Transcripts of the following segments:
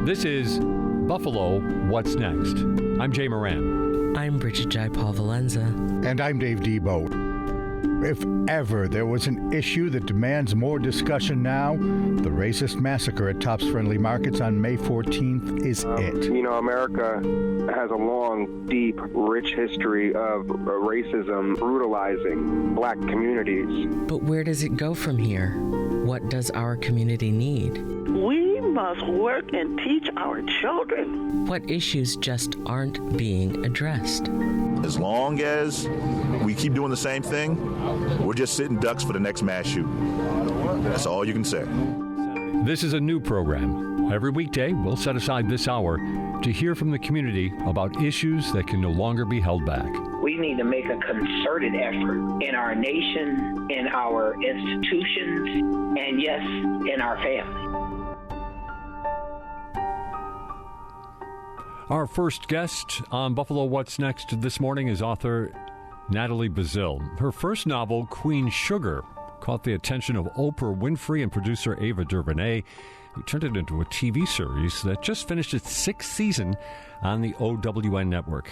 This is Buffalo, What's Next? I'm Jay Moran. I'm Bridget Jai-Paul Valenza. And I'm Dave Debo. If ever there was an issue that demands more discussion now, the racist massacre at Tops Friendly Markets on May 14th is it. You know, America has a long, deep, rich history of racism brutalizing black communities. But where does it go from here? What does our community need? We must work and teach our children. What issues just aren't being addressed? As long as we keep doing the same thing, we're just sitting ducks for the next mass shooting. That's all you can say. This is a new program. Every weekday, we'll set aside this hour to hear from the community about issues that can no longer be held back. We need to make a concerted effort in our nation, in our institutions, and yes, in our family. Our first guest on Buffalo What's Next this morning is author Natalie Baszile. Her first novel, Queen Sugar, caught the attention of Oprah Winfrey and producer Ava DuVernay, who turned it into a TV series that just finished its 6th season on the OWN network.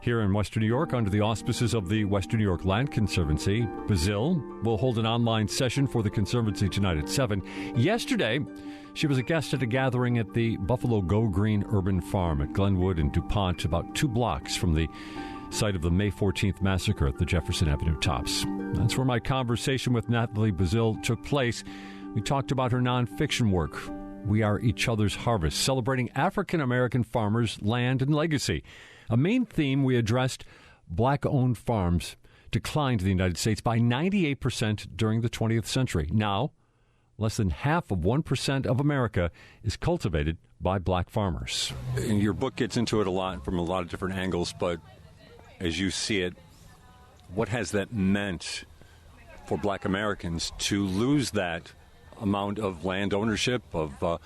Here in Western New York, under the auspices of the Western New York Land Conservancy, Baszile will hold an online session for the Conservancy tonight at 7. Yesterday, she was a guest at a gathering at the Buffalo Go Green Urban Farm at Glenwood and DuPont, about 2 blocks from the site of the May 14th massacre at the Jefferson Avenue Tops. That's where my conversation with Natalie Baszile took place. We talked about her nonfiction work, We Are Each Other's Harvest, celebrating African-American farmers' land and legacy. A main theme we addressed, black-owned farms declined in the United States by 98% during the 20th century. Now, less than half of 1% of America is cultivated by black farmers. And your book gets into it a lot from a lot of different angles, but as you see it, what has that meant for black Americans to lose that amount of land ownership, of the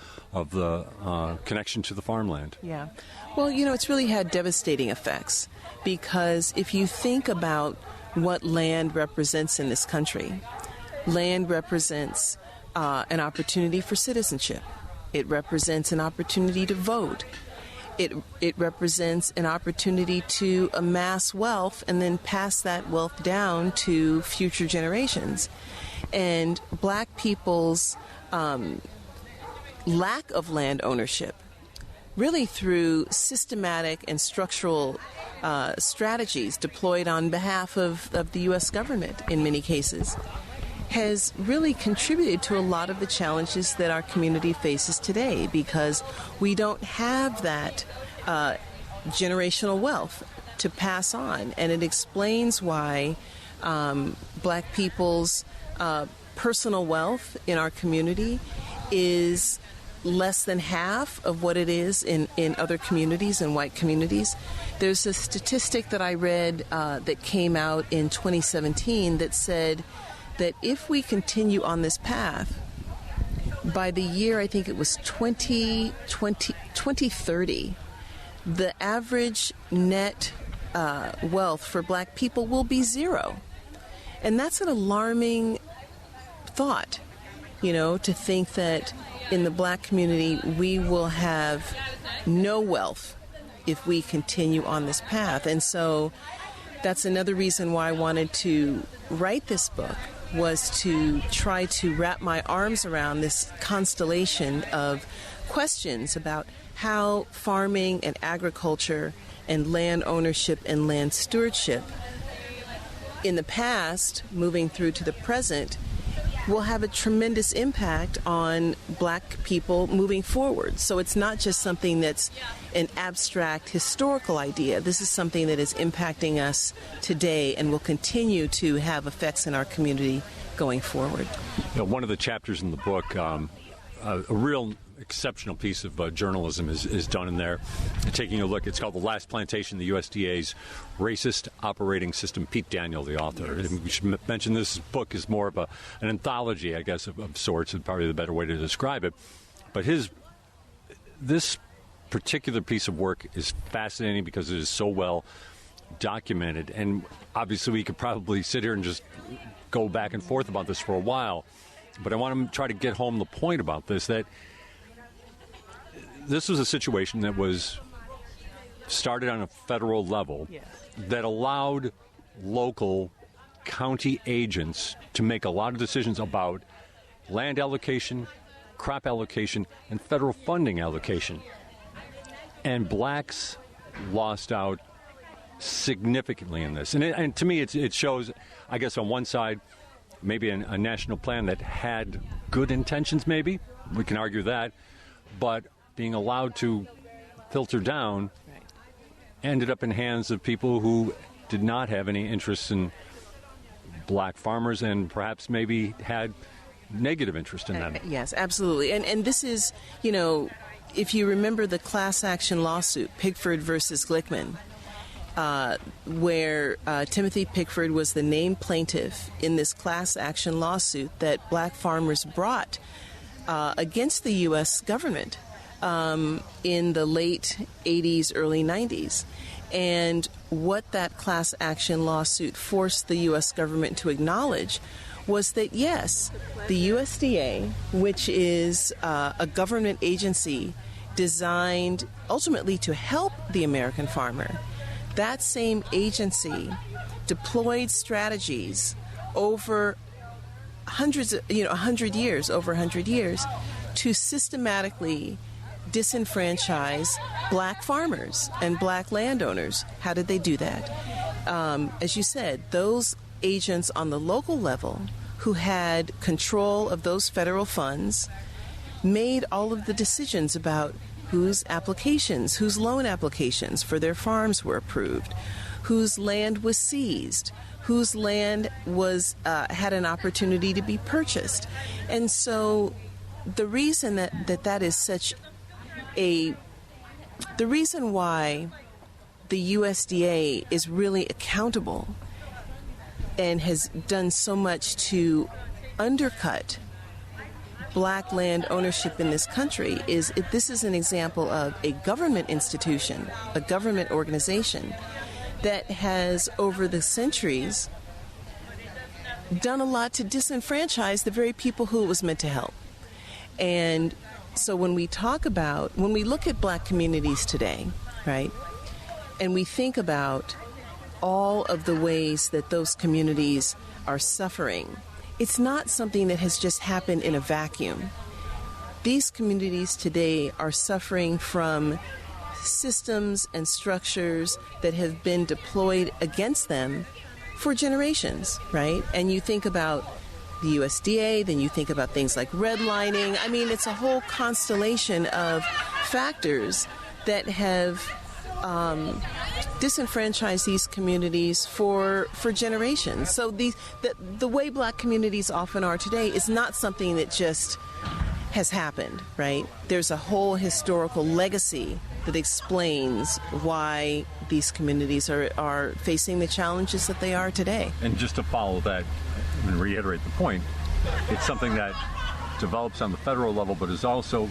connection to the farmland? Yeah. Well, you know, it's really had devastating effects, because if you think about what land represents in this country, land represents an opportunity for citizenship. It represents an opportunity to vote. It represents an opportunity to amass wealth and then pass that wealth down to future generations. And black people's lack of land ownership, really through systematic and structural strategies deployed on behalf of the U.S. government in many cases, has really contributed to a lot of the challenges that our community faces today, because we don't have that generational wealth to pass on. And it explains why black people's personal wealth in our community is less than half of what it is in other communities and white communities. There's a statistic that I read that came out in 2017 that said that if we continue on this path, by the year, I think it was 2030, the average net wealth for black people will be zero. And that's an alarming thought, you know, to think that in the black community we will have no wealth if we continue on this path. And so that's another reason why I wanted to write this book, was to try to wrap my arms around this constellation of questions about how farming and agriculture and land ownership and land stewardship in the past, moving through to the present, will have a tremendous impact on black people moving forward. So it's not just something that's an abstract historical idea. This is something that is impacting us today and will continue to have effects in our community going forward. You know, one of the chapters in the book, a real exceptional piece of journalism is done in there. Taking a look, it's called The Last Plantation, the USDA's Racist Operating System. Pete Daniel, the author. Yes. And we should mention this book is more of an anthology, I guess, of sorts, and probably the better way to describe it. But this particular piece of work is fascinating because it is so well documented. And obviously we could probably sit here and just go back and forth about this for a while. But I want to try to get home the point about this, that this was a situation that was started on a federal level that allowed local county agents to make a lot of decisions about land allocation, crop allocation, and federal funding allocation. And blacks lost out significantly in this. And to me, it shows, I guess, on one side, maybe a national plan that had good intentions, maybe. We can argue that. But being allowed to filter down ended up in hands of people who did not have any interest in black farmers and perhaps maybe had negative interest in them. Yes, absolutely. And this is, if you remember the class action lawsuit, Pickford versus Glickman, where Timothy Pickford was the named plaintiff in this class action lawsuit that black farmers brought against the U.S. government in the late 80s, early 90s. And what that class action lawsuit forced the U.S. government to acknowledge was that, yes, the USDA, which is a government agency designed ultimately to help the American farmer, that same agency deployed strategies over over 100 years, to systematically disenfranchise black farmers and black landowners. How did they do that? As you said, those agents on the local level who had control of those federal funds made all of the decisions about whose loan applications for their farms were approved, whose land was seized, whose land was had an opportunity to be purchased. And so the reason that is such the reason why the USDA is really accountable and has done so much to undercut black land ownership in this country this is an example of a government institution, a government organization that has, over the centuries, done a lot to disenfranchise the very people who it was meant to help. And so when we look at black communities today, right, and we think about all of the ways that those communities are suffering, it's not something that has just happened in a vacuum. These communities today are suffering from systems and structures that have been deployed against them for generations, right? And you think about the USDA, then you think about things like redlining. I mean, it's a whole constellation of factors that have disenfranchised these communities for generations. So the way black communities often are today is not something that just has happened, right? There's a whole historical legacy that explains why these communities are facing the challenges that they are today. And just to follow that and reiterate the point, it's something that develops on the federal level, but is also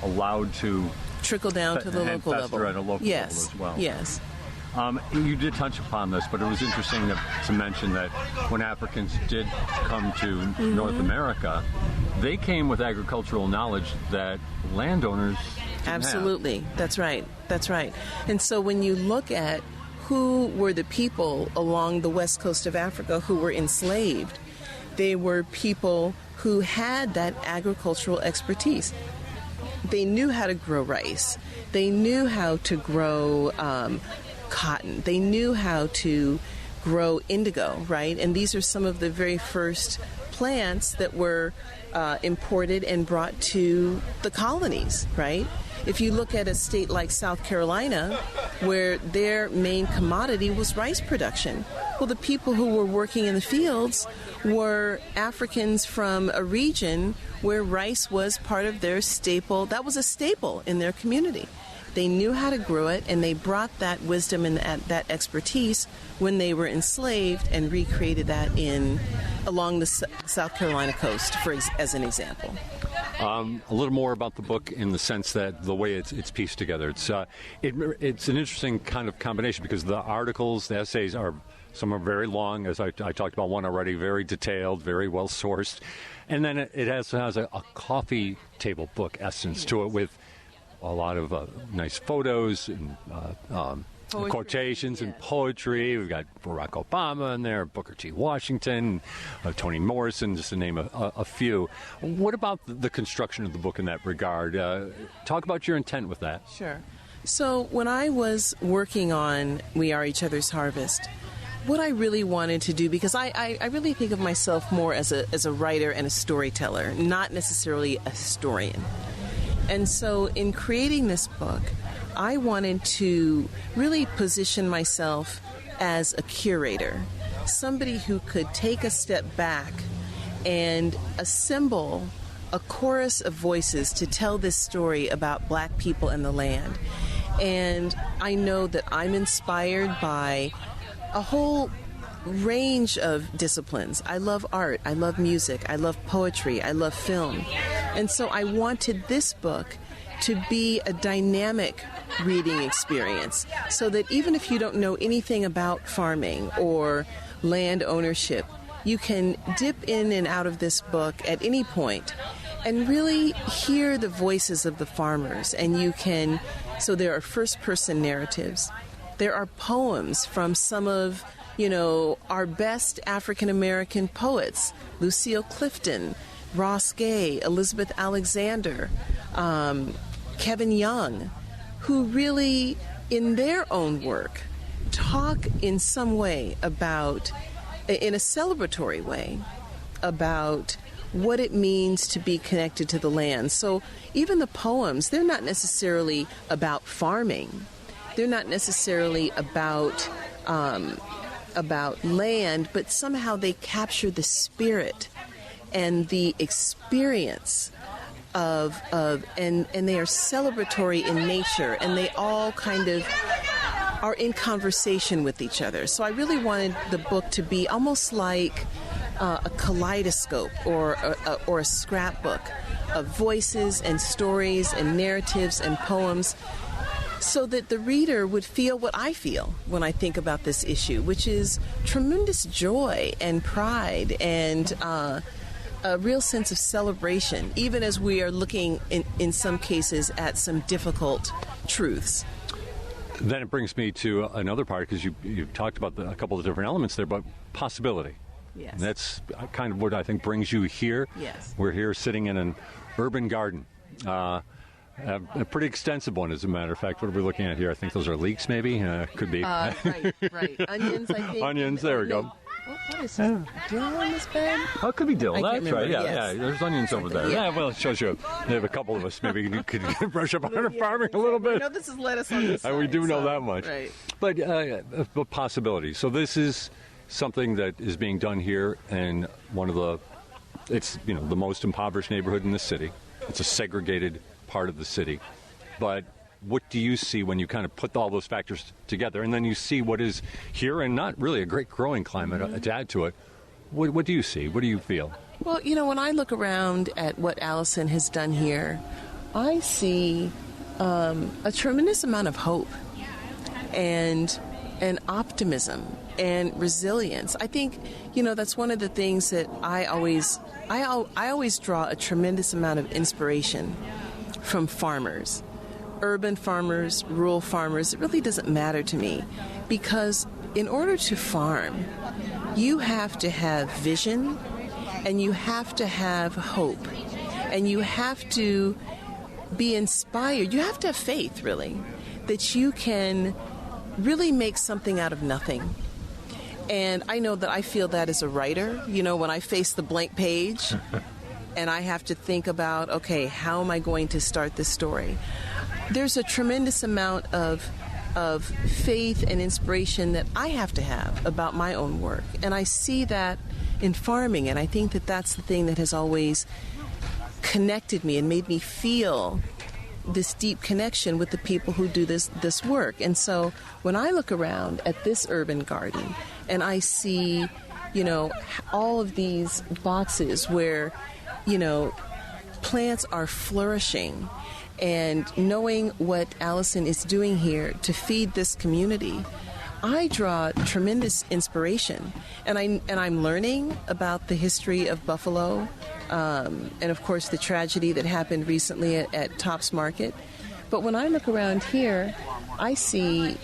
allowed to trickle down to the local level. At a local level as well. Yes. You did touch upon this, but it was interesting to mention that when Africans did come to North America, they came with agricultural knowledge that landowners didn't Absolutely. have. That's right. And so when you look at who were the people along the west coast of Africa who were enslaved, they were people who had that agricultural expertise. They knew how to grow rice. They knew how to grow cotton. They knew how to grow indigo, right? And these are some of the very first plants that were imported and brought to the colonies, right? If you look at a state like South Carolina, where their main commodity was rice production, well, the people who were working in the fields were Africans from a region where rice was part of their staple. That was a staple in their community. They knew how to grow it, and they brought that wisdom and that expertise when they were enslaved and recreated that along the South Carolina coast, as an example. A little more about the book in the sense that the way it's pieced together. It's an interesting kind of combination because the articles, the essays some are very long, as I talked about one already, very detailed, very well sourced, and then it has a coffee table book essence to it with a lot of nice photos and quotations and poetry. We've got Barack Obama in there, Booker T. Washington, Toni Morrison, just to name a few. What about the construction of the book in that regard? Talk about your intent with that. Sure. So when I was working on We Are Each Other's Harvest, what I really wanted to do, because I really think of myself more as a writer and a storyteller, not necessarily a historian. And so in creating this book, I wanted to really position myself as a curator, somebody who could take a step back and assemble a chorus of voices to tell this story about Black people and the land. And I know that I'm inspired by a whole range of disciplines. I love art, I love music, I love poetry, I love film. And so I wanted this book to be a dynamic reading experience, so that even if you don't know anything about farming or land ownership, you can dip in and out of this book at any point and really hear the voices of the farmers. And you can, so there are first-person narratives. There are poems from some of, our best African-American poets, Lucille Clifton, Ross Gay, Elizabeth Alexander, Kevin Young, who really, in their own work, talk in some way about, in a celebratory way, about what it means to be connected to the land. So even the poems, they're not necessarily about farming. They're not necessarily about land, but somehow they capture the spirit and the experience of and they are celebratory in nature, and they all kind of are in conversation with each other. So I really wanted the book to be almost like a kaleidoscope or a scrapbook of voices and stories and narratives and poems, so that the reader would feel what I feel when I think about this issue, which is tremendous joy and pride and a real sense of celebration, even as we are looking in some cases at some difficult truths. Then it brings me to another part, because you talked about a couple of different elements there, but possibility. Yes. And that's kind of what I think brings you here. Yes. We're here sitting in an urban garden. A pretty extensive one, as a matter of fact. What are we looking at here? I think those are leeks, maybe? Could be. Right. Onions, I think. Onions, there we go. What is this? Dill in this bed? Oh, it could be dill. That's right. Yes. Yeah. There's onions over there. Yeah, well, it shows you. They have a couple of us. Maybe you could brush up on our farming a little bit. No, this is lettuce on this side. We do know that much. Right. But possibilities. So this is something that is being done here in one of it's the most impoverished neighborhood in the city. It's a segregated part of the city. But what do you see when you kind of put all those factors together, and then you see what is here and not really a great growing climate to add to it? What do you see? What do you feel? Well, when I look around at what Allison has done here, I see a tremendous amount of hope and optimism and resilience. I think, that's one of the things that I always draw a tremendous amount of inspiration from farmers. Urban farmers, rural farmers, it really doesn't matter to me, because in order to farm, you have to have vision, and you have to have hope, and you have to be inspired. You have to have faith, really, that you can really make something out of nothing. And I know that I feel that as a writer, when I face the blank page and I have to think about, okay, how am I going to start this story? There's a tremendous amount of faith and inspiration that I have to have about my own work. And I see that in farming, and I think that that's the thing that has always connected me and made me feel this deep connection with the people who do this work. And so when I look around at this urban garden and I see, all of these boxes where, plants are flourishing, and knowing what Allison is doing here to feed this community, I draw tremendous inspiration. And I'm learning about the history of Buffalo, and of course the tragedy that happened recently at Tops Market. But when I look around here, I see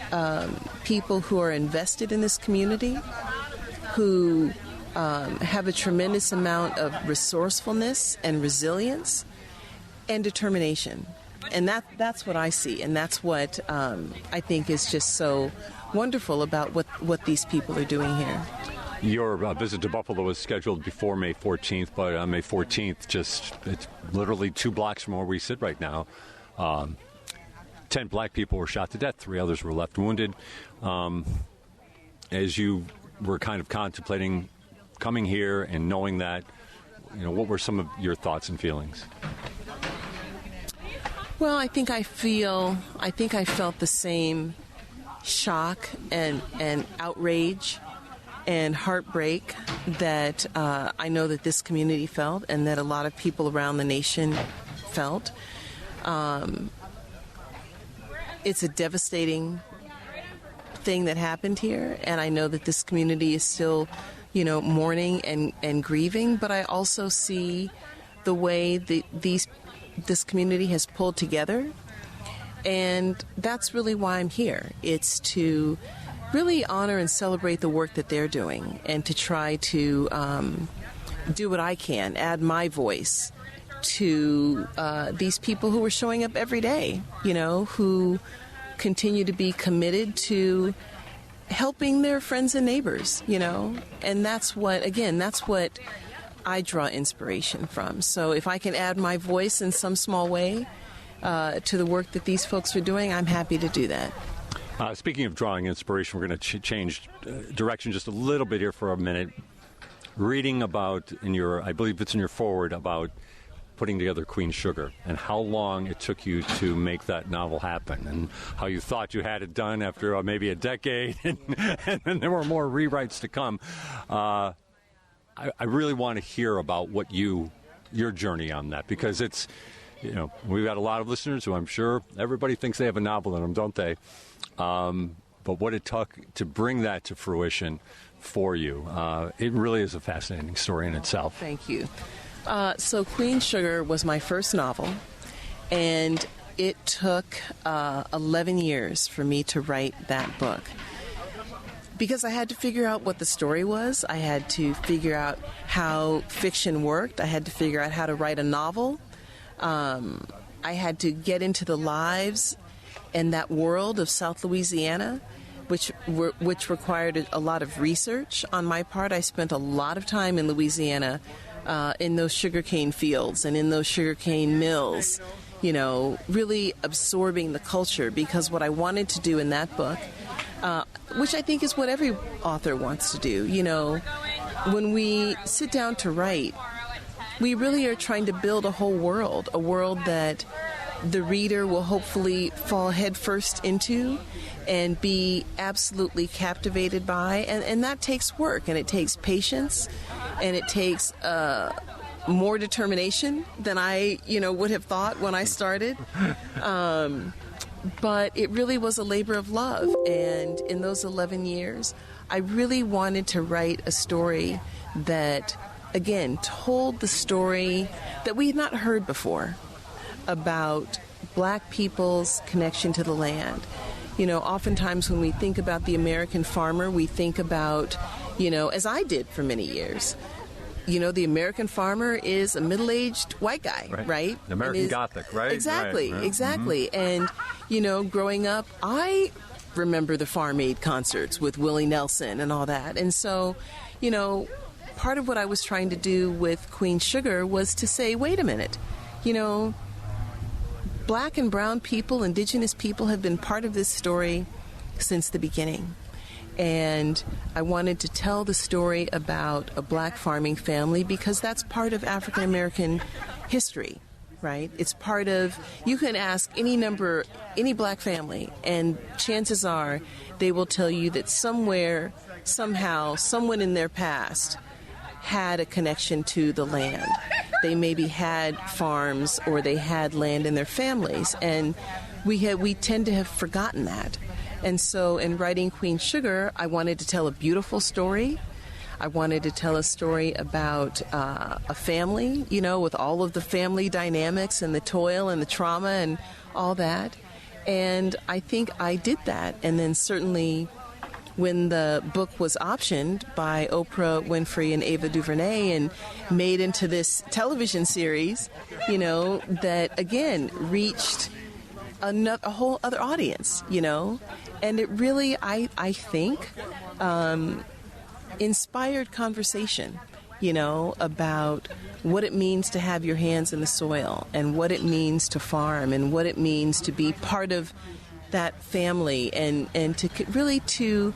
people who are invested in this community, who have a tremendous amount of resourcefulness and resilience and determination. And that's what I see, and that's what I think is just so wonderful about what these people are doing here. Your visit to Buffalo was scheduled before May 14th, but on May 14th, it's literally 2 blocks from where we sit right now. 10 black people were shot to death. 3 others were left wounded. As you were kind of contemplating coming here and knowing that, what were some of your thoughts and feelings? Well, I think I felt the same shock and outrage and heartbreak that I know that this community felt and that a lot of people around the nation felt. It's a devastating thing that happened here, and I know that this community is still, mourning and grieving, but I also see the way this community has pulled together, and that's really why I'm here. It's to really honor and celebrate the work that they're doing and to try to do what I can, add my voice to these people who are showing up every day, who continue to be committed to helping their friends and neighbors, and that's what I draw inspiration from. So if I can add my voice in some small way to the work that these folks are doing, I'm happy to do that. Speaking of drawing inspiration, we're going to change direction just a little bit here for a minute. Reading about I believe it's in your foreword, about putting together Queen Sugar and how long it took you to make that novel happen and how you thought you had it done after maybe a decade and then there were more rewrites to come. I really want to hear about your journey on that, because it's, we've got a lot of listeners who I'm sure everybody thinks they have a novel in them, don't they? But what it took to bring that to fruition for you, it really is a fascinating story in itself. Thank you. So Queen Sugar was my first novel, and it took 11 years for me to write that book. Because I had to figure out what the story was. I had to figure out how fiction worked. I had to figure out how to write a novel. I had to get into the lives and that world of South Louisiana, which required a lot of research on my part. I spent a lot of time in Louisiana, in those sugarcane fields and in those sugarcane mills, really absorbing the culture, because what I wanted to do in that book, which I think is what every author wants to do, when we sit down to write, we really are trying to build a whole world, a world that the reader will hopefully fall headfirst into and be absolutely captivated by, and that takes work, and it takes patience, and it takes more determination than I, would have thought when I started. But it really was a labor of love, and in those 11 years, I really wanted to write a story that, again, told the story that we had not heard before about black people's connection to the land. Oftentimes when we think about the American farmer, we think about, as I did for many years, the American farmer is a middle-aged white guy, right? American Gothic, right? Exactly, right. Exactly. Mm-hmm. And, growing up, I remember the Farm Aid concerts with Willie Nelson and all that. And so, part of what I was trying to do with Queen Sugar was to say, wait a minute, black and brown people, indigenous people have been part of this story since the beginning. And I wanted to tell the story about a black farming family because that's part of African American history, right? It's part of, you can ask any black family, and chances are they will tell you that somewhere, somehow, someone in their past had a connection to the land. They maybe had farms or they had land in their families, and we tend to have forgotten that. And so in writing Queen Sugar, I wanted to tell a beautiful story. I wanted to tell a story about a family, with all of the family dynamics and the toil and the trauma and all that. And I think I did that. And then certainly when the book was optioned by Oprah Winfrey and Ava DuVernay and made into this television series, that again reached a whole other audience, and it really, I think, inspired conversation, about what it means to have your hands in the soil and what it means to farm and what it means to be part of that family and to really to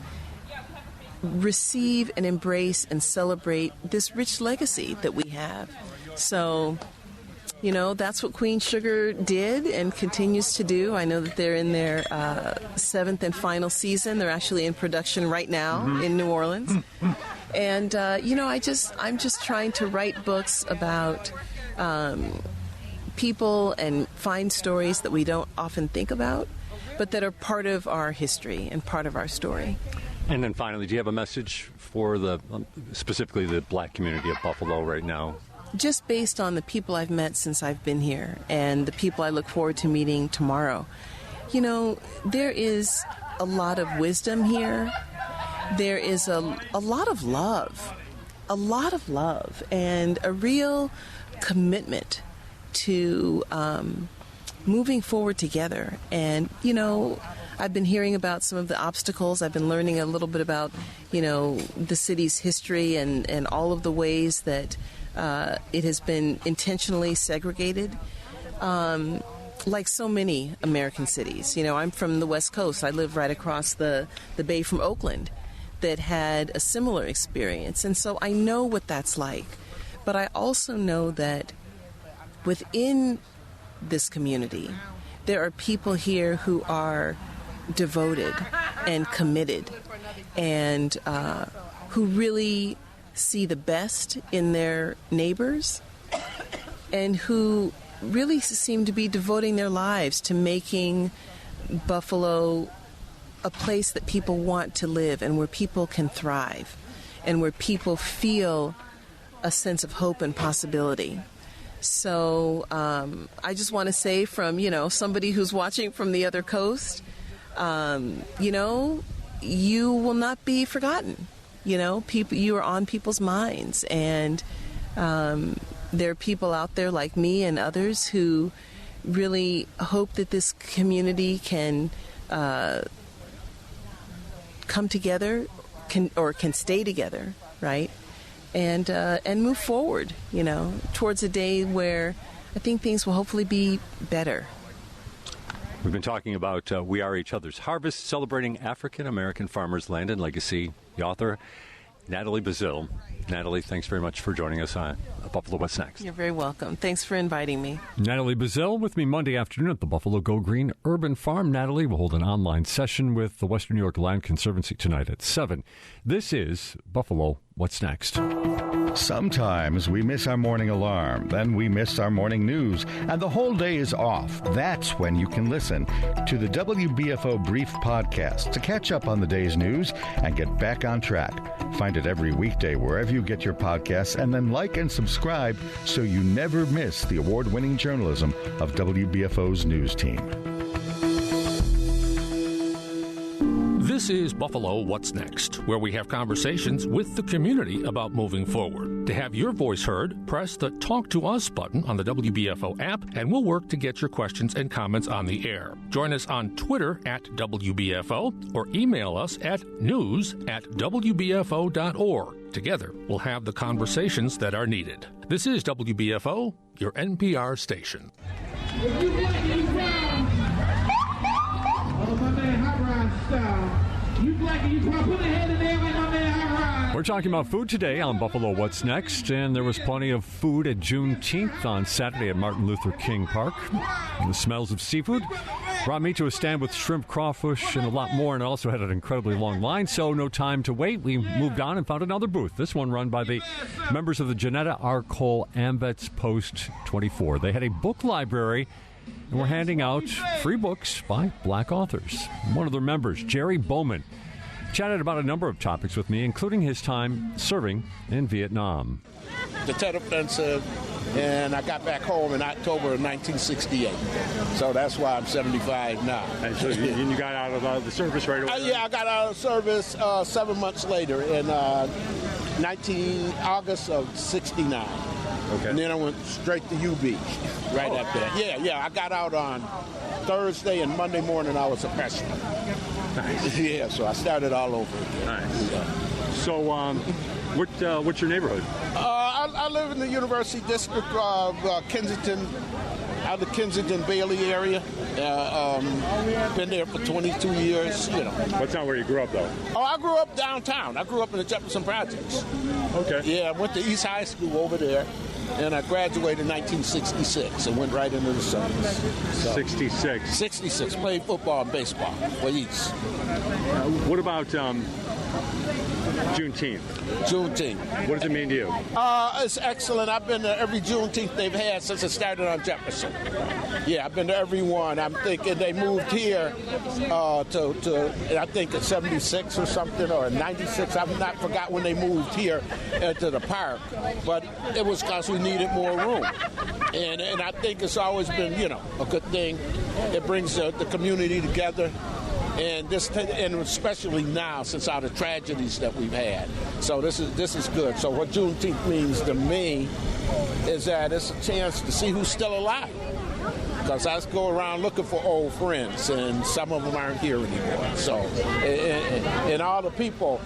receive and embrace and celebrate this rich legacy that we have. So, that's what Queen Sugar did and continues to do. I know that they're in their 7th and final season. They're actually in production right now in New Orleans. And, I'm just trying to write books about people and find stories that we don't often think about, but that are part of our history and part of our story. And then finally, do you have a message for specifically the black community of Buffalo right now? Just based on the people I've met since I've been here and the people I look forward to meeting tomorrow, there is a lot of wisdom here. There is a lot of love, and a real commitment to moving forward together. And, I've been hearing about some of the obstacles. I've been learning a little bit about, the city's history and all of the ways that it has been intentionally segregated, like so many American cities. I'm from the West Coast. I live right across the bay from Oakland that had a similar experience. And so I know what that's like. But I also know that within this community, there are people here who are devoted and committed and who really see the best in their neighbors and who really seem to be devoting their lives to making Buffalo a place that people want to live and where people can thrive and where people feel a sense of hope and possibility. So I just want to say from, somebody who's watching from the other coast, you will not be forgotten. People, you are on people's minds, and there are people out there like me and others who really hope that this community can come together, can stay together, right, and move forward, towards a day where I think things will hopefully be better. We've been talking about We Are Each Other's Harvest, celebrating African-American farmers' land and legacy. The author, Natalie Baszile. Natalie, thanks very much for joining us on Buffalo What's Next. You're very welcome. Thanks for inviting me. Natalie Baszile with me Monday afternoon at the Buffalo Go Green Urban Farm. Natalie will hold an online session with the Western New York Land Conservancy tonight at 7. This is Buffalo What's Next. Sometimes we miss our morning alarm, then we miss our morning news, and the whole day is off. That's when you can listen to the WBFO Brief Podcast to catch up on the day's news and get back on track. Find it every weekday wherever you get your podcasts, and then like and subscribe so you never miss the award-winning journalism of WBFO's news team. This is Buffalo What's Next, where we have conversations with the community about moving forward. To have your voice heard, press the Talk to Us button on the WBFO app, and we'll work to get your questions and comments on the air. Join us on Twitter at WBFO or email us at news@WBFO.org. Together, we'll have the conversations that are needed. This is WBFO, your NPR station. We're talking about food today on Buffalo What's Next, and there was plenty of food at Juneteenth on Saturday at Martin Luther King Park. And the smells of seafood brought me to a stand with shrimp, crawfish, and a lot more, and also had an incredibly long line, so no time to wait. We moved on and found another booth, this one run by the members of the Janetta R. Cole AMVETS Post 24. They had a book library, and we're handing out free books by black authors. One of their members, Jerry Bowman, chatted about a number of topics with me, including his time serving in Vietnam. the Tet Offensive, and I got back home in October of 1968. So that's why I'm 75 now. And so you got out of the service right away? Yeah, I got out of service 7 months later in August of 69. Okay. And then I went straight to UB right after that. Yeah, I got out on Thursday, and Monday morning I was a freshman. Nice. Yeah, so I started all over again. Nice. Yeah. So, what's your neighborhood? I live in the University District of Kensington, out of the Kensington Bailey area. Been there for 22 years, you know. That's not where you grew up, though. Oh, I grew up downtown. I grew up in the Jefferson Projects. Okay. Yeah, I went to East High School over there, and I graduated in 1966 and went right into the service. So, 66. 66. Played football and baseball for East. What about Juneteenth? Juneteenth. What does it mean to you? It's excellent. I've been to every Juneteenth they've had since it started on Jefferson. Yeah, I've been to every one. I'm thinking they moved here to I think it's 76 or something, or 96. I've not forgot when they moved here to the park, but it was because we needed more room. And I think it's always been, you know, a good thing. It brings the community together. And especially now, since all the tragedies that we've had. So this is good. So what Juneteenth means to me is that it's a chance to see who's still alive. Because I go around looking for old friends, and some of them aren't here anymore. So, and all the people,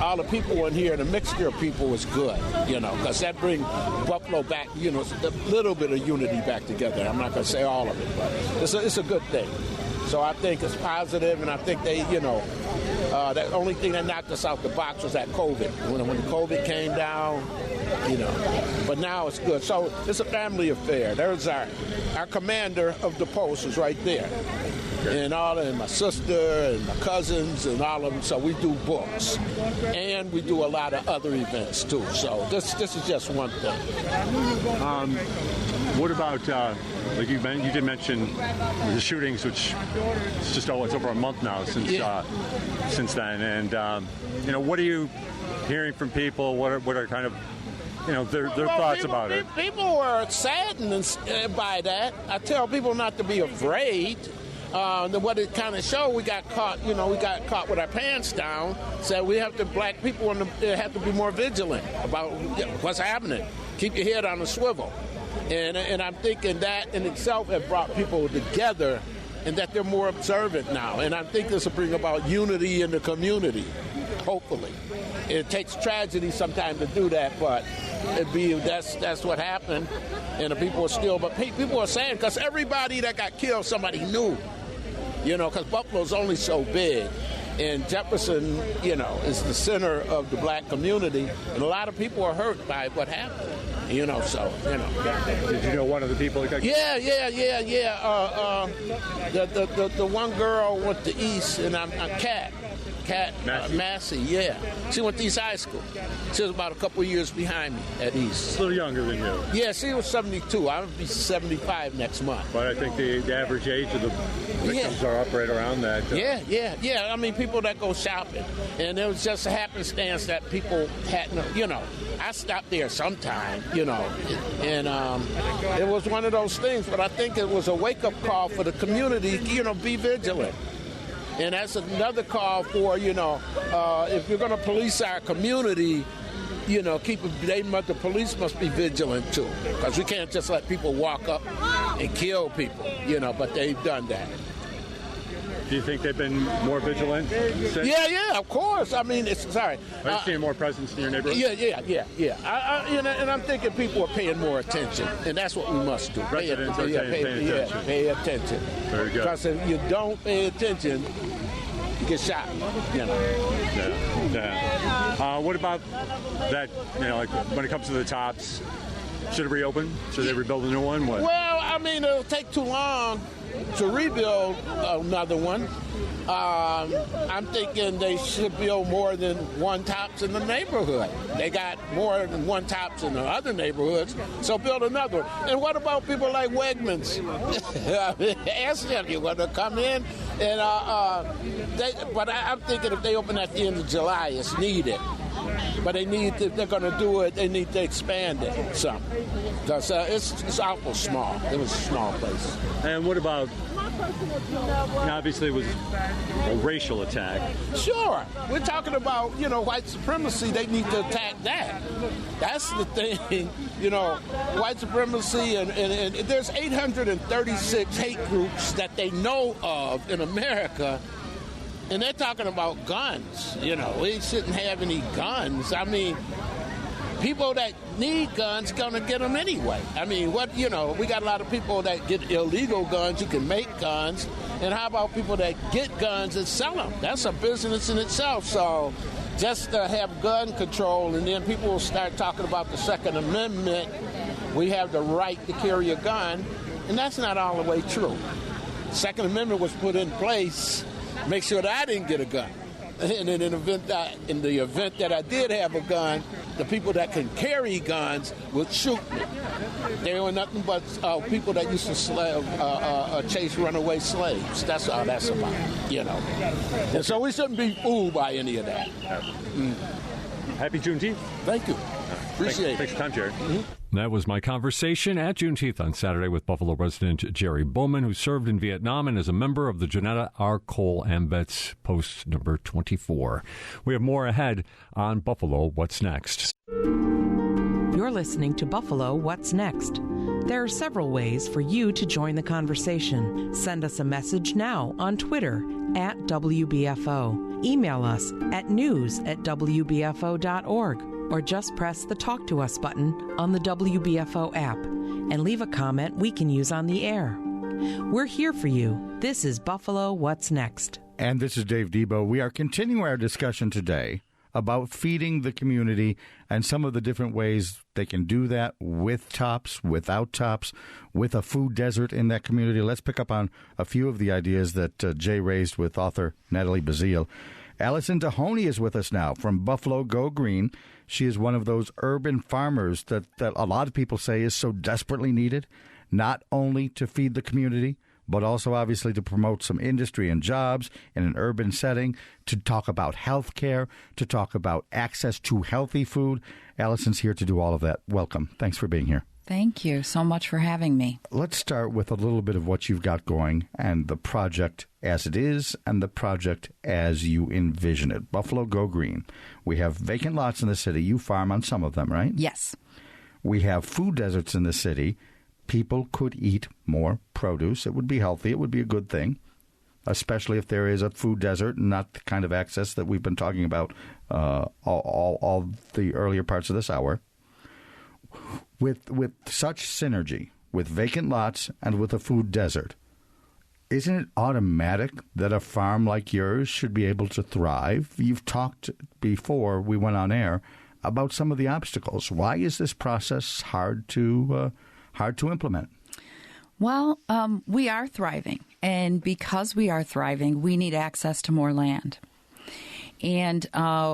all the people in here, the mixture of people is good, you know, because that brings Buffalo back, you know, a little bit of unity back together. I'm not going to say all of it, but it's a good thing. So I think it's positive, and I think they, you know, the only thing that knocked us out the box was that COVID. When the COVID came down, you know, but now it's good. So it's a family affair. There's our commander of the post is right there. And my sister and my cousins and all of them. So we do books, and we do a lot of other events too. So this is just one thing. What about like you did mention the shootings, which it's just it's over a month now since then, and you know, what are you hearing from people? What are kind of, you know, their thoughts about it? People were saddened by that. I tell people not to be afraid. What it kind of showed, we got caught with our pants down. So black people have to be more vigilant about what's happening. Keep your head on a swivel. And I'm thinking that in itself has brought people together, and that they're more observant now. And I think this will bring about unity in the community, hopefully. It takes tragedy sometimes to do that, but that's what happened. And the people are saying, because everybody that got killed, somebody knew. You know, because Buffalo's only so big. And Jefferson, you know, is the center of the black community. And a lot of people are hurt by what happened. You know, so, you know. Did you know one of the people that got killed? Yeah. The one girl went to East, and I'm Kat Massey, yeah. She went to East High School. She was about a couple of years behind me at East. A little younger than you. Yeah, she was 72. I'm going to be 75 next month. But I think the average age of the victims are up right around that. Yeah. I mean, people that go shopping. And it was just a happenstance that people hadn't, you know. I stopped there sometime, you know. And it was one of those things, but I think it was a wake-up call for the community, you know, be vigilant. And that's another call for, you know, if you're going to police our community, you know, the police must be vigilant too, because we can't just let people walk up and kill people, you know, but they've done that. Do you think they've been more vigilant since? Yeah, of course. I mean, Are you seeing more presence in your neighborhood? Yeah. And I'm thinking people are paying more attention, and that's what we must do. Residents are paying attention. Pay attention. Very good. Because if you don't pay attention, you get shot, you know. Yeah. What about that, you know, like when it comes to the tops, should it reopen? Should they rebuild a new one? What? Well, I mean, it'll take too long to rebuild another one. I'm thinking they should build more than one tops in the neighborhood. They got more than one tops in the other neighborhoods, so build another one. And what about people like Wegmans? Ask them, you want to come in? And but I'm thinking if they open at the end of July, it's needed. But if they're going to do it, they need to expand it some. Because it's awful small. It was a small place. And what about, obviously it was a racial attack. Sure. We're talking about, white supremacy. They need to attack that. That's the thing, white supremacy. And there's 836 hate groups that they know of in America. And they're talking about guns. We shouldn't have any guns. I mean, people that need guns gonna get them anyway. I mean, we got a lot of people that get illegal guns. You can make guns. And how about people that get guns and sell them? That's a business in itself. So just to have gun control, and then people will start talking about the Second Amendment. We have the right to carry a gun. And that's not all the way true. Second Amendment was put in place make sure that I didn't get a gun. And in the event that I did have a gun, the people that can carry guns would shoot me. They were nothing but people that used to chase runaway slaves. That's all that's about, And so we shouldn't be fooled by any of that. Happy Juneteenth. Thank you. Appreciate it. Thanks for your time, Jerry. Mm-hmm. That was my conversation at Juneteenth on Saturday with Buffalo resident Jerry Bowman, who served in Vietnam and is a member of the Janetta R. Cole AMVETS Post number 24. We have more ahead on Buffalo What's Next. You're listening to Buffalo What's Next. There are several ways for you to join the conversation. Send us a message now on Twitter at WBFO. Email us at news@WBFO.org. Or just press the Talk to Us button on the WBFO app and leave a comment we can use on the air. We're here for you. This is Buffalo What's Next. And this is Dave Debo. We are continuing our discussion today about feeding the community and some of the different ways they can do that with tops, without tops, with a food desert in that community. Let's pick up on a few of the ideas that Jay raised with author Natalie Baszile. Allison DeHonney is with us now from Buffalo Go Green. She is one of those urban farmers that a lot of people say is so desperately needed, not only to feed the community, but also obviously to promote some industry and jobs in an urban setting, to talk about health care, to talk about access to healthy food. Allison's here to do all of that. Welcome. Thanks for being here. Thank you so much for having me. Let's start with a little bit of what you've got going and the project as it is and the project as you envision it. Buffalo Go Green. We have vacant lots in the city. You farm on some of them, right? Yes. We have food deserts in the city. People could eat more produce. It would be healthy. It would be a good thing, especially if there is a food desert and not the kind of access that we've been talking about all the earlier parts of this hour. With such synergy, with vacant lots and with a food desert, isn't it automatic that a farm like yours should be able to thrive? You've talked before we went on air about some of the obstacles. Why is this process hard to implement? Well, we are thriving, and because we are thriving, we need access to more land. And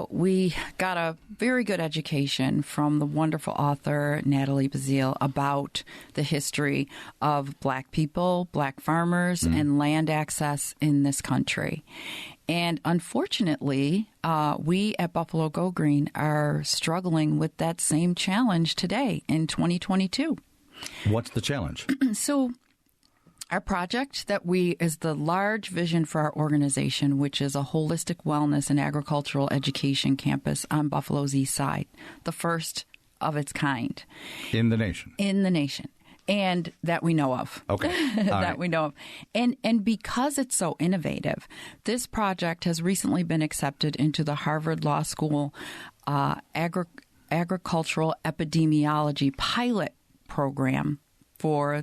we got a very good education from the wonderful author Natalie Baszile about the history of Black people, Black farmers, and land access in this country. And unfortunately, we at Buffalo Go Green are struggling with that same challenge today in 2022. What's the challenge? So our project is the large vision for our organization, which is a holistic wellness and agricultural education campus on Buffalo's east side, the first of its kind. In the nation? In the nation. And that we know of. Okay. We know of. And because it's so innovative, this project has recently been accepted into the Harvard Law School Agricultural Epidemiology Pilot Program.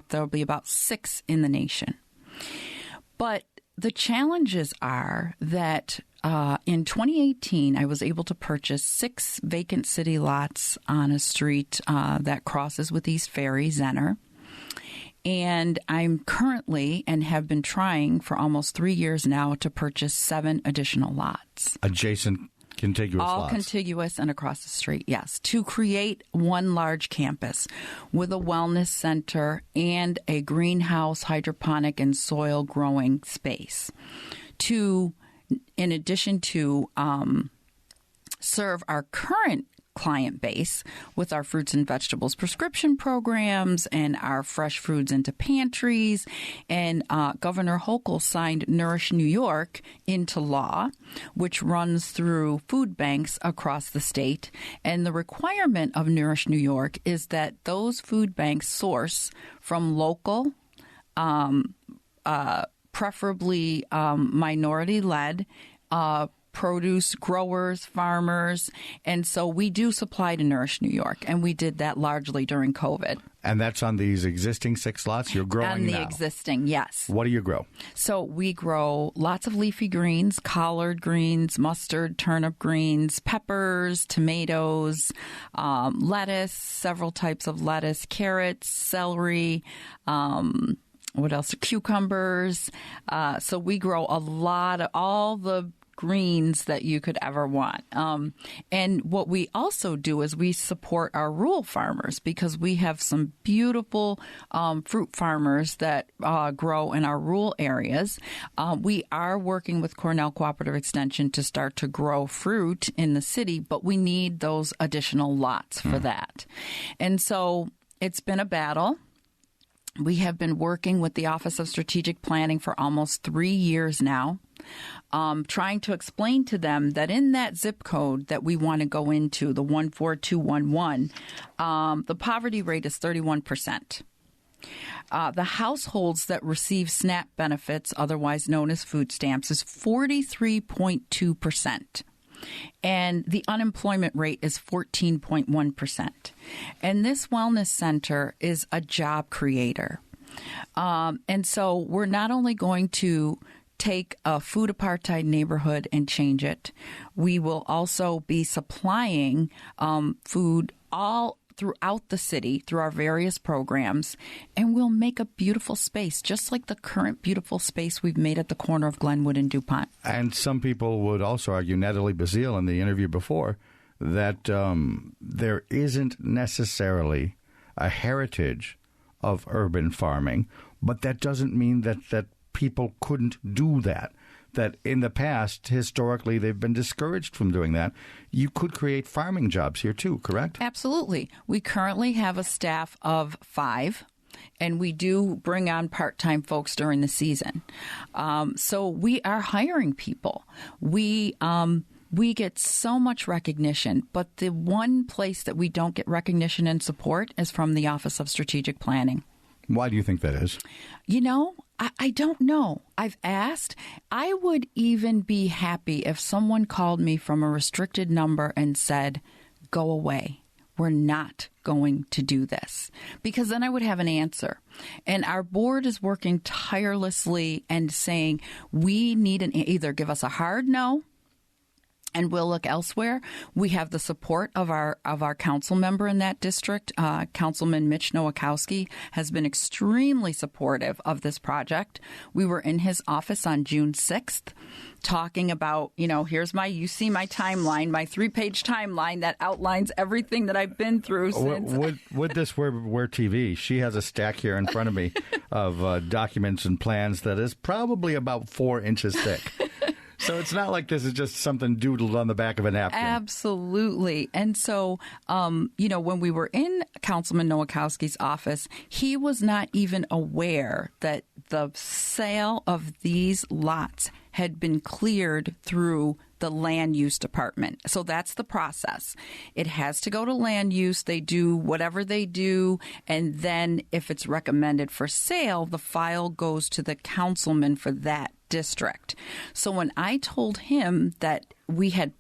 There'll be about 6 in the nation. But the challenges are that in 2018, I was able to purchase 6 vacant city lots on a street that crosses with East Ferry, Zenner. And I'm currently and have been trying for almost 3 years now to purchase 7 additional lots. Adjacent contiguous all lots. Contiguous and across the street, yes, to create one large campus with a wellness center and a greenhouse, hydroponic, and soil growing space. In addition to serve our current client base with our fruits and vegetables prescription programs and our fresh foods into pantries. And Governor Hochul signed Nourish New York into law, which runs through food banks across the state. And the requirement of Nourish New York is that those food banks source from local, preferably minority-led, produce growers, farmers. And so we do supply to Nourish New York, and we did that largely during COVID. And that's on these existing 6 lots you're growing on the now? Existing, yes. What do you grow? So we grow lots of leafy greens, collard greens, mustard, turnip greens, peppers, tomatoes, lettuce, several types of lettuce, carrots, celery, what else? Cucumbers. So we grow a lot of all the greens that you could ever want. And what we also do is we support our rural farmers, because we have some beautiful fruit farmers that grow in our rural areas. We are working with Cornell Cooperative Extension to start to grow fruit in the city, but we need those additional lots for that. And so it's been a battle. We have been working with the Office of Strategic Planning for almost 3 years now, trying to explain to them that in that zip code that we want to go into, the 14211, the poverty rate is 31%. The households that receive SNAP benefits, otherwise known as food stamps, is 43.2%. And the unemployment rate is 14.1%. And this wellness center is a job creator. And so we're not only going to take a food apartheid neighborhood and change it, we will also be supplying food all throughout the city through our various programs, and we'll make a beautiful space, just like the current beautiful space we've made at the corner of Glenwood and DuPont. And some people would also argue, Natalie Baszile in the interview before, that there isn't necessarily a heritage of urban farming, but that doesn't mean that people couldn't do that. That in the past, historically, they've been discouraged from doing that. You could create farming jobs here, too, correct? Absolutely. We currently have a staff of 5, and we do bring on part-time folks during the season. So we are hiring people. We get so much recognition, but the one place that we don't get recognition and support is from the Office of Strategic Planning. Why do you think that is? You know, I don't know. I've asked. I would even be happy if someone called me from a restricted number and said, go away. We're not going to do this. Because then I would have an answer. And our board is working tirelessly and saying, we need either give us a hard no, and we'll look elsewhere. We have the support of our council member in that district. Councilman Mitch Nowakowski has been extremely supportive of this project. We were in his office on June 6th talking about, you see my timeline, my 3-page timeline that outlines everything that I've been through since. Would this were TV? She has a stack here in front of me of documents and plans that is probably about 4 inches thick. So it's not like this is just something doodled on the back of a napkin. Absolutely. And so, when we were in Councilman Nowakowski's office, he was not even aware that the sale of these lots had been cleared through the land use department. So that's the process. It has to go to land use. They do whatever they do. And then if it's recommended for sale, the file goes to the councilman for that district. So when I told him that we had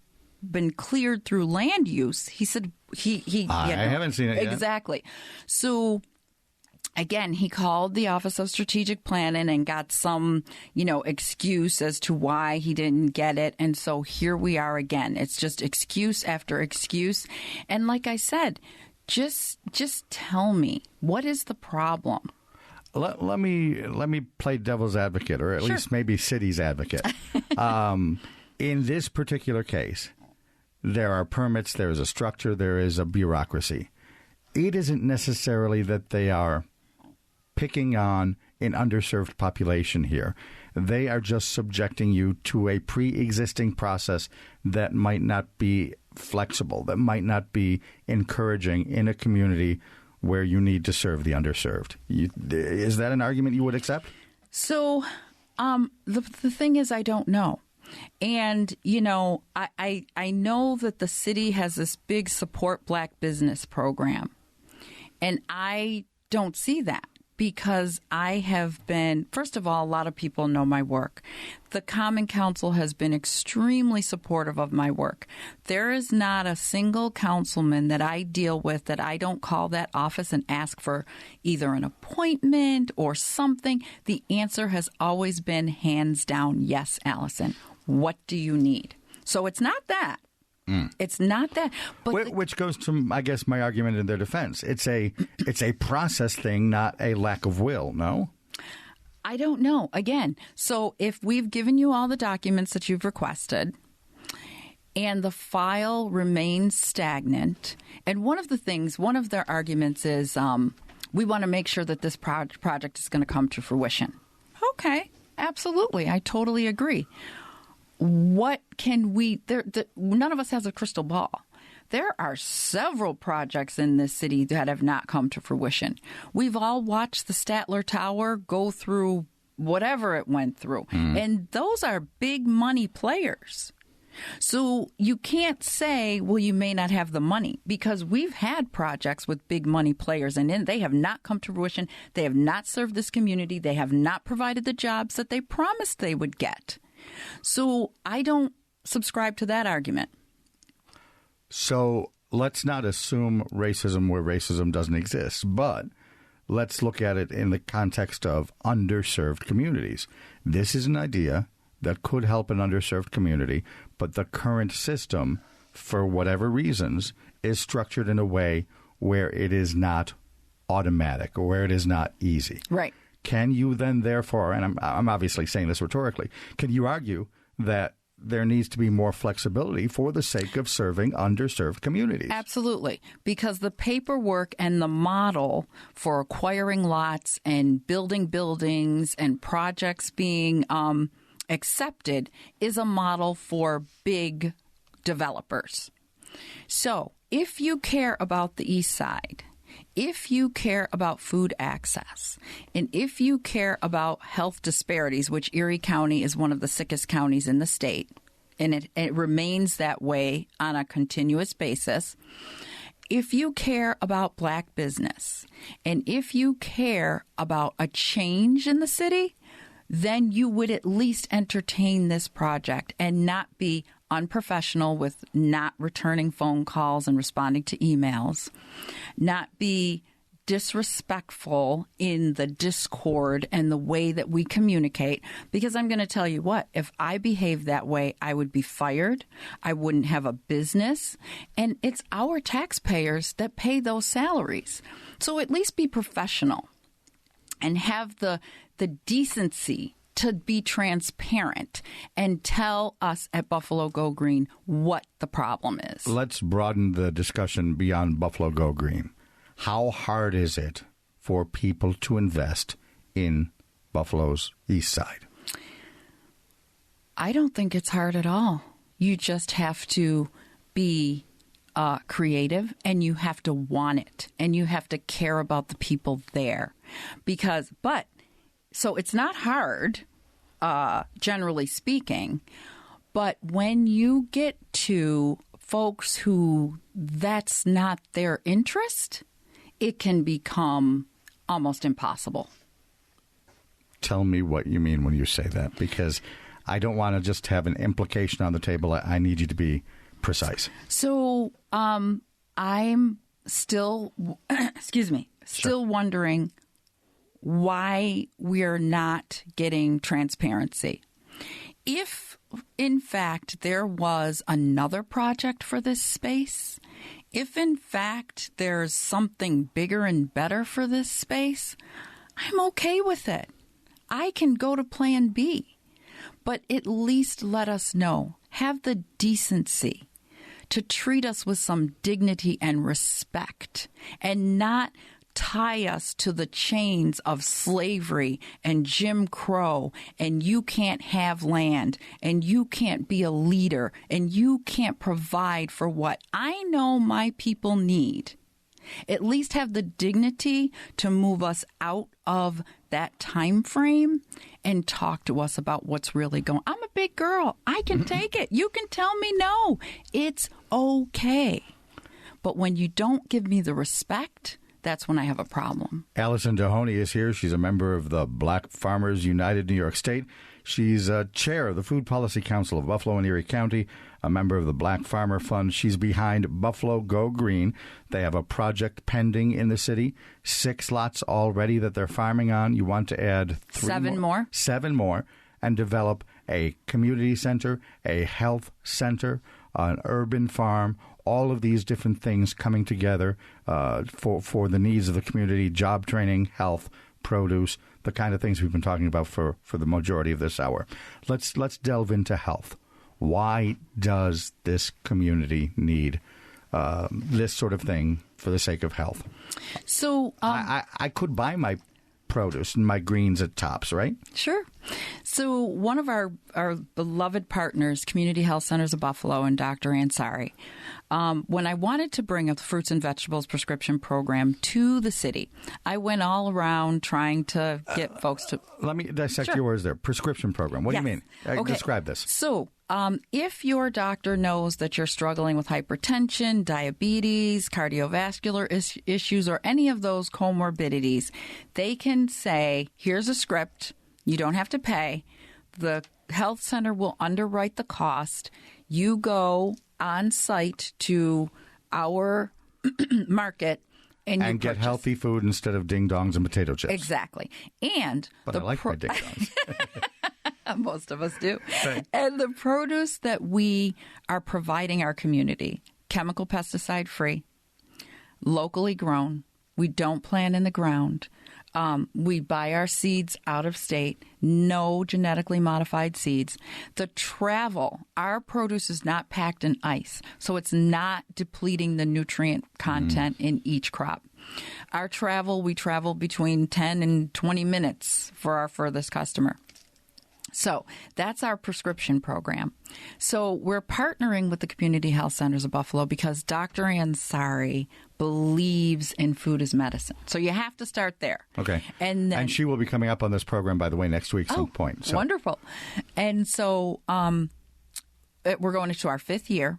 been cleared through land use, he said I haven't seen it yet. Exactly. So again, he called the Office of Strategic Planning and got some, excuse as to why he didn't get it. And so here we are again. It's just excuse after excuse. And like I said, just tell me, what is the problem? Let me play devil's advocate, or at least maybe city's advocate. In this particular case, there are permits, there is a structure, there is a bureaucracy. It isn't necessarily that they are picking on an underserved population here. They are just subjecting you to a pre-existing process that might not be flexible, that might not be encouraging in a community where you need to serve the underserved. Is that an argument you would accept? So the thing is, I don't know. And, I know that the city has this big support Black business program. And I don't see that because I have been, first of all, a lot of people know my work. The Common Council has been extremely supportive of my work. There is not a single councilman that I deal with that I don't call that office and ask for either an appointment or something. The answer has always been hands down, yes, Allison. What do you need? So it's not that. It's not that. But which goes to, I guess, my argument in their defense. It's a process thing, not a lack of will, no? I don't know. Again, so if we've given you all the documents that you've requested and the file remains stagnant, and one of their arguments is we want to make sure that this project is going to come to fruition. Okay, absolutely. I totally agree. What can none of us has a crystal ball. There are several projects in this city that have not come to fruition. We've all watched the Statler Tower go through whatever it went through. And those are big money players. So you can't say, well, you may not have the money, because we've had projects with big money players and they have not come to fruition. They have not served this community. They have not provided the jobs that they promised they would get. So I don't subscribe to that argument. So let's not assume racism where racism doesn't exist, but let's look at it in the context of underserved communities. This is an idea that could help an underserved community, but the current system, for whatever reasons, is structured in a way where it is not automatic or where it is not easy. Right. Can you then, therefore, and I'm obviously saying this rhetorically, can you argue that there needs to be more flexibility for the sake of serving underserved communities? Absolutely, because the paperwork and the model for acquiring lots and building buildings and projects being accepted is a model for big developers. So if you care about the East Side, if you care about food access, and if you care about health disparities, which Erie County is one of the sickest counties in the state, and it remains that way on a continuous basis, if you care about Black business, and if you care about a change in the city, then you would at least entertain this project and not be unprofessional with not returning phone calls and responding to emails, not be disrespectful in the discord and the way that we communicate. Because I'm going to tell you what, if I behaved that way, I would be fired. I wouldn't have a business. And it's our taxpayers that pay those salaries. So at least be professional and have the decency to be transparent and tell us at Buffalo Go Green what the problem is. Let's broaden the discussion beyond Buffalo Go Green. How hard is it for people to invest in Buffalo's East Side? I don't think it's hard at all. You just have to be creative, and you have to want it, and you have to care about the people there. So it's not hard, generally speaking, but when you get to folks who that's not their interest, it can become almost impossible. Tell me what you mean when you say that, because I don't want to just have an implication on the table. I need you to be precise. So I'm still, still wondering why we're not getting transparency. If, in fact, there was another project for this space, if, in fact, there's something bigger and better for this space, I'm okay with it. I can go to Plan B. But at least let us know. Have the decency to treat us with some dignity and respect and not tie us to the chains of slavery and Jim Crow, and you can't have land, and you can't be a leader, and you can't provide for what I know my people need, at least have the dignity to move us out of that time frame and talk to us about what's really going on. I'm a big girl. I can take it. You can tell me no. It's okay. But when you don't give me the respect, that's when I have a problem. Allison DeHonney is here. She's a member of the Black Farmers United New York State. She's chair of the Food Policy Council of Buffalo and Erie County, a member of the Black Farmer Fund. She's behind Buffalo Go Green. They have a project pending in the city, 6 lots already that they're farming on. You want to add 7 more? 7 more, and develop a community center, a health center, an urban farm, all of these different things coming together for the needs of the community, job training, health, produce, the kind of things we've been talking about for the majority of this hour. Let's delve into health. Why does this community need this sort of thing for the sake of health? So I could buy my produce and my greens at Tops, right? Sure. So one of our beloved partners, Community Health Centers of Buffalo and Dr. Ansari, when I wanted to bring a fruits and vegetables prescription program to the city, I went all around trying to get folks to... Let me dissect your words there. Prescription program. What do you mean? Okay. Describe this. So if your doctor knows that you're struggling with hypertension, diabetes, cardiovascular issues, or any of those comorbidities, they can say, here's a script. You don't have to pay. The health center will underwrite the cost. You go on site to our market and get healthy food instead of ding-dongs and potato chips. Exactly. But I like my ding-dongs. Most of us do. Right. And the produce that we are providing our community, chemical pesticide free, locally grown. We don't plant in the ground. We buy our seeds out of state, no genetically modified seeds. The travel, our produce is not packed in ice, so it's not depleting the nutrient content in each crop. Our travel, we travel between 10 and 20 minutes for our furthest customer. So that's our prescription program. So we're partnering with the Community Health Centers of Buffalo because Dr. Ansari believes in food as medicine. So you have to start there. Okay. And she will be coming up on this program, by the way, next week at some point. So. Wonderful. And so we're going into our 5th year.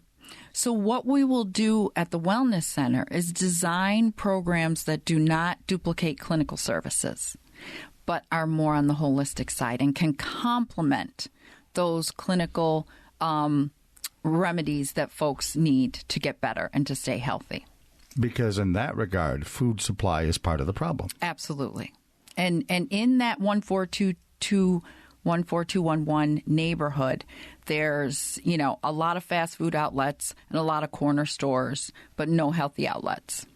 So what we will do at the Wellness Center is design programs that do not duplicate clinical services, but are more on the holistic side and can complement those clinical remedies that folks need to get better and to stay healthy. Because in that regard, food supply is part of the problem. Absolutely. And in that 14211 neighborhood, there's, a lot of fast food outlets and a lot of corner stores, but no healthy outlets.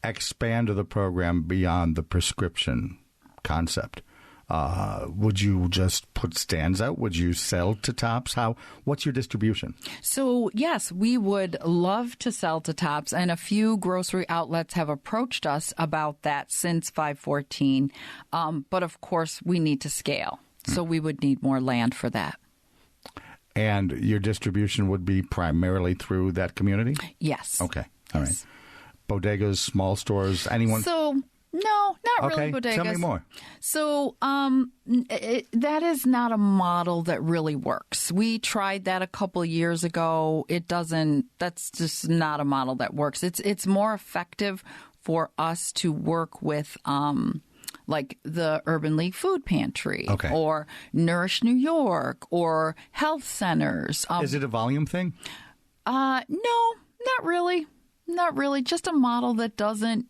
Expand the program beyond the prescription concept. Would you just put stands out? Would you sell to Tops? What's your distribution? So, yes, we would love to sell to Tops, and a few grocery outlets have approached us about that since 5/14. But, of course, we need to scale, so we would need more land for that. And your distribution would be primarily through that community? Yes. Okay. All right. Bodegas, small stores, anyone? So, no, not really bodegas. Tell me more. So that is not a model that really works. We tried that a couple years ago. That's just not a model that works. It's more effective for us to work with like the Urban League Food Pantry or Nourish New York or health centers. Is it a volume thing? No, not really. Not really. Just a model that doesn't,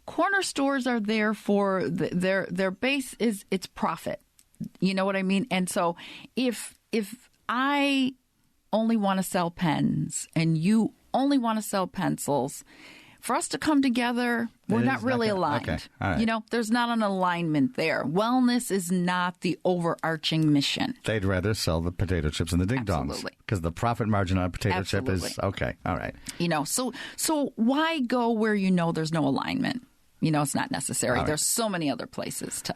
corner stores are there for their base is it's profit. You know what I mean? And so if I only want to sell pens and you only want to sell pencils, for us to come together, we're not really aligned. Okay. All right. There's not an alignment there. Wellness is not the overarching mission. They'd rather sell the potato chips and the ding-dongs. Absolutely. Because the profit margin on a potato chip is, Absolutely. okay, all right. So why go where there's no alignment? It's not necessary. All right. There's so many other places to,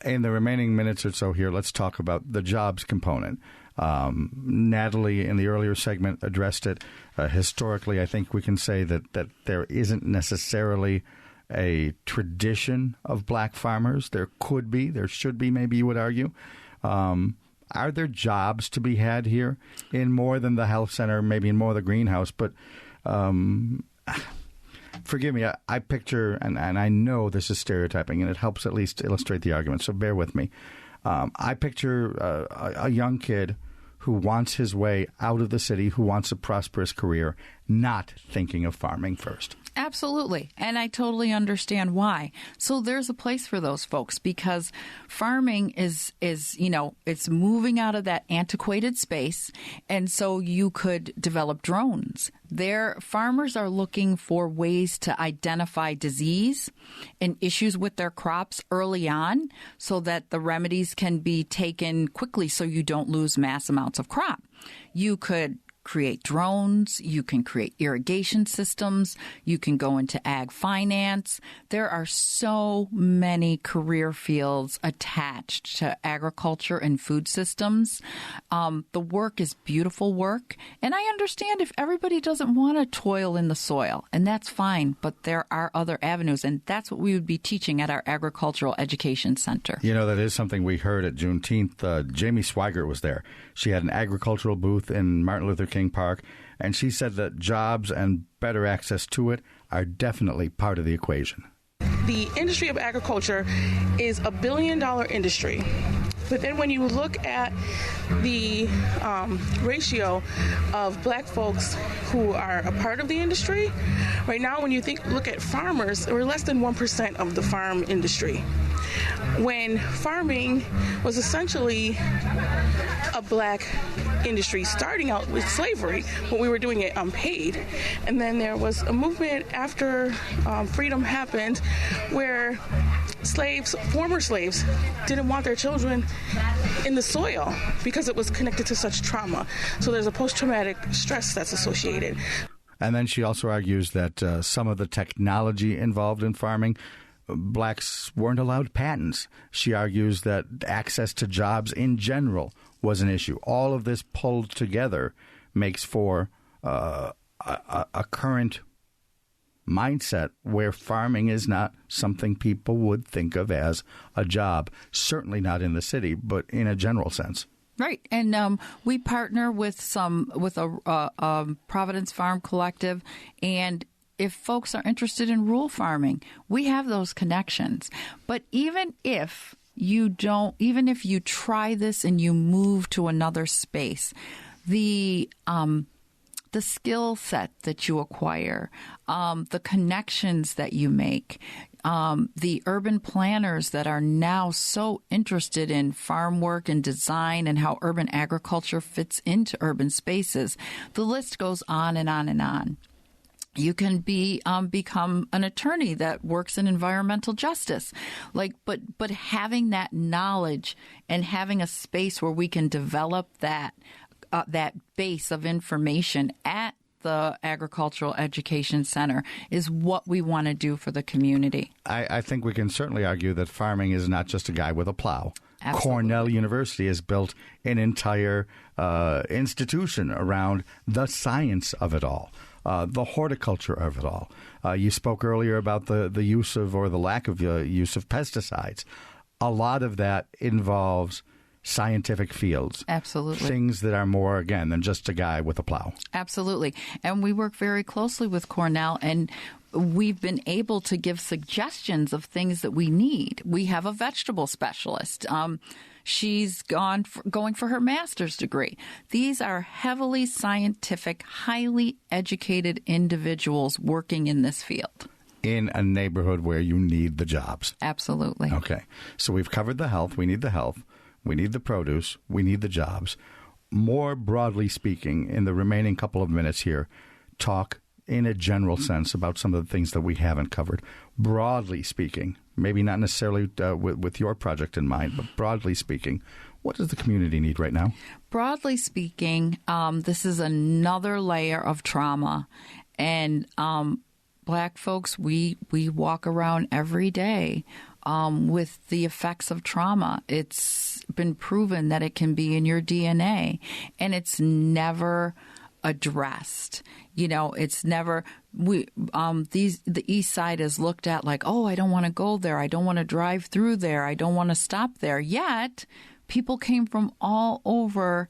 In the remaining minutes or so here, let's talk about the jobs component. Natalie, in the earlier segment, addressed it. Historically, I think we can say that there isn't necessarily a tradition of black farmers. There could be. There should be, maybe you would argue. Are there jobs to be had here in more than the health center, maybe in more of the greenhouse? But forgive me, I picture, and I know this is stereotyping, and it helps at least illustrate the argument, so bear with me. I picture a young kid who wants his way out of the city, who wants a prosperous career, not thinking of farming first. Absolutely. And I totally understand why. So there's a place for those folks because farming is it's moving out of that antiquated space. And so you could develop drones. Farmers are looking for ways to identify disease and issues with their crops early on so that the remedies can be taken quickly so you don't lose mass amounts of crop. You could create drones, you can create irrigation systems, you can go into ag finance. There are so many career fields attached to agriculture and food systems. The work is beautiful work, and I understand if everybody doesn't want to toil in the soil, and that's fine, but there are other avenues, and that's what we would be teaching at our Agricultural Education Center. That is something we heard at Juneteenth. Jamie Swigert was there. She had an agricultural booth in Martin Luther King Park, and she said that jobs and better access to it are definitely part of the equation. The industry of agriculture is a $1 billion industry. But then when you look at the ratio of black folks who are a part of the industry, right now when you look at farmers, we're less than 1% of the farm industry. When farming was essentially a black industry starting out with slavery, but we were doing it unpaid. And then there was a movement after freedom happened where former slaves didn't want their children in the soil because it was connected to such trauma. So there's a post-traumatic stress that's associated. And then she also argues that some of the technology involved in farming, blacks weren't allowed patents. She argues that access to jobs in general was an issue. All of this pulled together makes for a current mindset where farming is not something people would think of as a job, certainly not in the city, but in a general sense. Right, and we partner with a Providence Farm Collective, and if folks are interested in rural farming, we have those connections. But even if you try this and you move to another space, the skill set that you acquire, the connections that you make, the urban planners that are now so interested in farm work and design and how urban agriculture fits into urban spaces, the list goes on and on and on. You can become an attorney that works in environmental justice, but having that knowledge and having a space where we can develop that base of information at the Agricultural Education Center is what we want to do for the community. I think we can certainly argue that farming is not just a guy with a plow. Absolutely. Cornell University has built an entire institution around the science of it all. The horticulture of it all. You spoke earlier about the use of, or the lack of use of pesticides. A lot of that involves scientific fields. Absolutely. Things that are more, again, than just a guy with a plow. Absolutely. And we work very closely with Cornell, and we've been able to give suggestions of things that we need. We have a vegetable specialist. She's going for her master's degree. These are heavily scientific, highly educated individuals working in this field. In a neighborhood where you need the jobs. Absolutely. Okay. So we've covered the health. We need the health. We need the produce. We need the jobs. More broadly speaking, in the remaining couple of minutes here, talk in a general sense about some of the things that we haven't covered. Broadly speaking, maybe not necessarily with your project in mind, but broadly speaking, what does the community need right now? Broadly speaking, this is another layer of trauma. And Black folks, we walk around every day with the effects of trauma. It's been proven that it can be in your DNA, and it's never addressed. It's never the East Side is looked at like, oh, I don't want to go there. I don't want to drive through there. I don't want to stop there. Yet people came from all over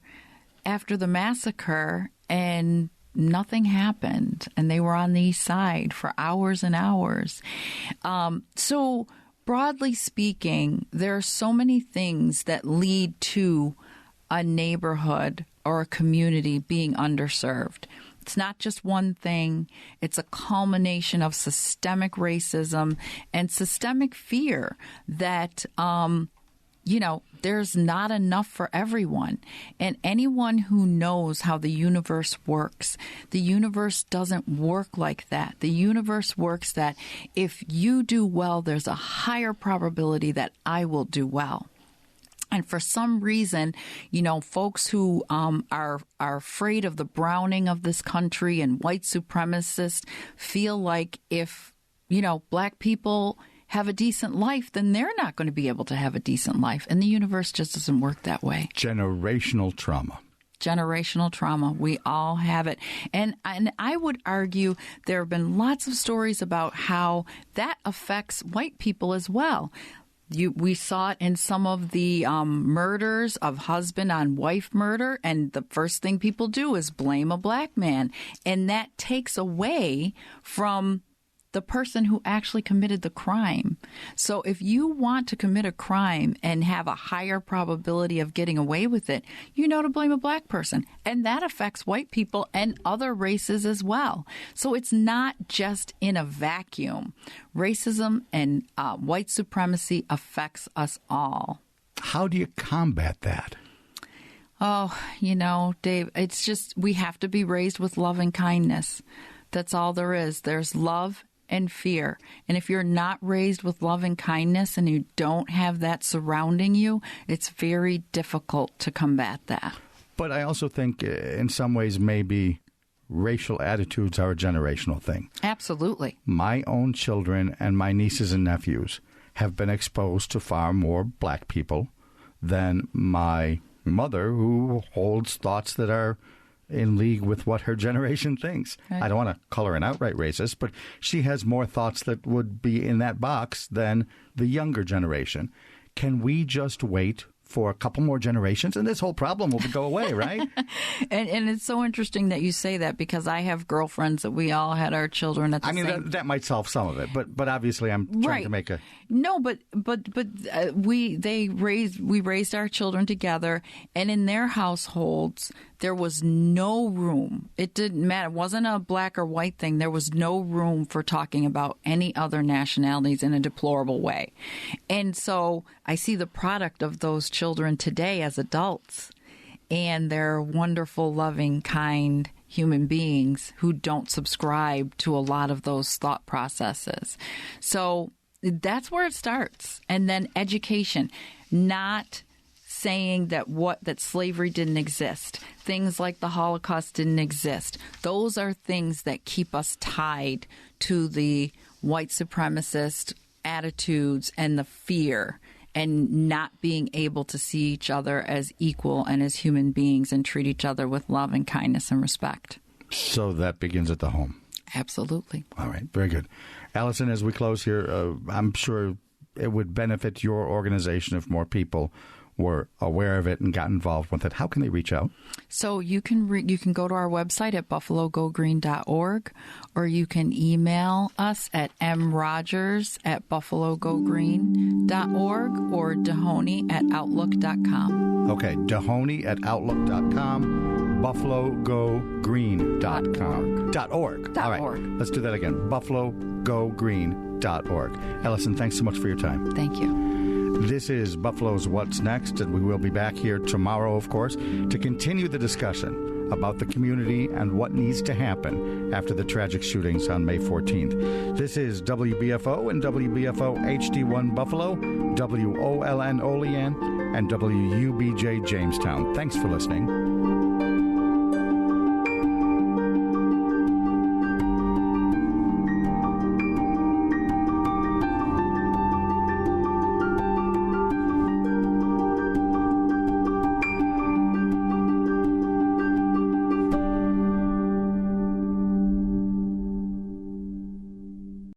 after the massacre, and nothing happened. And they were on the East Side for hours and hours. So broadly speaking, there are so many things that lead to a neighborhood or a community being underserved. It's not just one thing. It's a culmination of systemic racism and systemic fear that, there's not enough for everyone. And anyone who knows how the universe works, the universe doesn't work like that. The universe works that if you do well, there's a higher probability that I will do well. And for some reason, folks who are afraid of the browning of this country and white supremacists feel like if, Black people have a decent life, then they're not going to be able to have a decent life. And the universe just doesn't work that way. Generational trauma. Generational trauma. We all have it. And I would argue there have been lots of stories about how that affects white people as well. We saw it in some of the murders of husband on wife murder, and the first thing people do is blame a Black man. And that takes away from the person who actually committed the crime. So if you want to commit a crime and have a higher probability of getting away with it, to blame a Black person. And that affects white people and other races as well. So it's not just in a vacuum. Racism and white supremacy affects us all. How do you combat that? Oh, Dave, it's just we have to be raised with love and kindness. That's all there is. There's love and fear. And if you're not raised with love and kindness and you don't have that surrounding you, it's very difficult to combat that. But I also think in some ways maybe racial attitudes are a generational thing. Absolutely. My own children and my nieces and nephews have been exposed to far more Black people than my mother, who holds thoughts that are in league with what her generation thinks. Right. I don't want to call her an outright racist, but she has more thoughts that would be in that box than the younger generation. Can we just wait for a couple more generations and this whole problem will go away, right? and it's so interesting that you say that, because I have girlfriends that we all had our children at the same... that might solve some of it, but obviously I'm trying to make a... No, but we raised our children together, and in their households there was no room. It didn't matter. It wasn't a black or white thing. There was no room for talking about any other nationalities in a deplorable way. And so I see the product of those children today as adults, and they're wonderful, loving, kind human beings who don't subscribe to a lot of those thought processes. So that's where it starts. And then education, not saying that slavery didn't exist. Things like the Holocaust didn't exist. Those are things that keep us tied to the white supremacist attitudes and the fear, and not being able to see each other as equal and as human beings and treat each other with love and kindness and respect. So that begins at the home. Absolutely. All right. Very good. Allison, as we close here, I'm sure it would benefit your organization if more people were aware of it and got involved with it. How can they reach out? So you can go to our website at buffalogogreen.org, or you can email us at mrogers@buffalogogreen.org or DeHonney@outlook.com. Okay, DeHonney@outlook.com, buffalogogreen.com. .org. All right, let's do that again. buffalogogreen.org. Allison, thanks so much for your time. Thank you. This is Buffalo's What's Next, and we will be back here tomorrow, of course, to continue the discussion about the community and what needs to happen after the tragic shootings on May 14th. This is WBFO and WBFO HD1 Buffalo, WOLN Olean, and WUBJ Jamestown. Thanks for listening.